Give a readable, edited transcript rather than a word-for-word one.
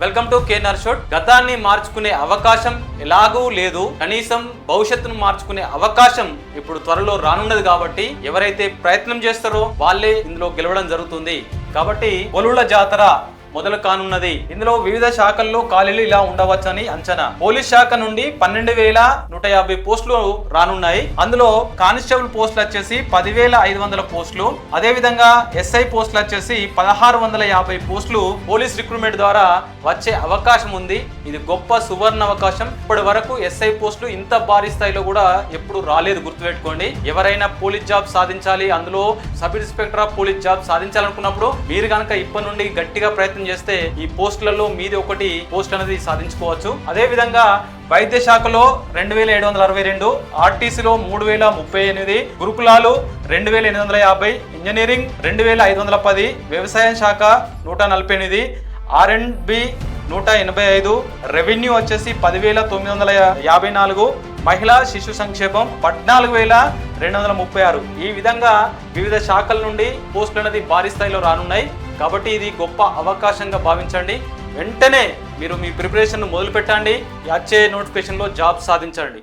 Welcome to KNR షోట్. గతాన్ని మార్చుకునే అవకాశం ఎలాగూ లేదు, కనీసం భవిష్యత్తును మార్చుకునే అవకాశం ఇప్పుడు త్వరలో రానున్నది. కాబట్టి ఎవరైతే ప్రయత్నం చేస్తారో వాళ్ళే ఇందులో గెలవడం జరుగుతుంది. కాబట్టి పొలుల జాతర మొదలు కానున్నది. ఇందులో వివిధ శాఖల్లో ఖాళీలు ఇలా ఉండవచ్చని అంచనా. పోలీస్ శాఖ నుండి 12,150 పోస్టులు రానున్నాయి. అందులో కానిస్టేబుల్ పోస్టులు వచ్చేసి 10,500 పోస్టులు, అదే విధంగా ఎస్ఐ పోస్టులు వచ్చేసి 1,650 పోస్టులు పోలీస్ రిక్రూట్మెంట్ ద్వారా వచ్చే అవకాశం ఉంది. ఇది గొప్ప సువర్ణ అవకాశం. ఇప్పటి వరకు ఎస్ఐ పోస్టులు ఇంత భారీ స్థాయిలో కూడా ఎప్పుడు రాలేదు, గుర్తుపెట్టుకోండి. ఎవరైనా పోలీస్ జాబ్ సాధించాలి, అందులో sub inspector of police job సాధించాలనుకున్నప్పుడు మీరు కనుక ఇప్పటి నుండి గట్టిగా ప్రయత్నం చేస్తే ఈ పోస్టులలో మీది ఒకటి పోస్ట్ అనేది సాధించుకోవచ్చు. అదే విధంగా వైద్య శాఖలో 2,762, ఆర్టీసీలో 3,038, గురుకులాలు 2,850, ఇంజనీరింగ్ 2,510, వ్యవసాయ శాఖ 148, R&B 185, రెవెన్యూ వచ్చేసి 10,954, మహిళా శిశు సంక్షేమం 14,236. ఈ విధంగా వివిధ శాఖల నుండి పోస్టులు అనేది భారీ స్థాయిలో రానున్నాయి. కాబట్టి ఇది గొప్ప అవకాశంగా భావించండి. వెంటనే మీరు మీ ప్రిపరేషన్ మొదలు పెట్టండి. వచ్చే నోటిఫికేషన్లో జాబ్ సాధించండి.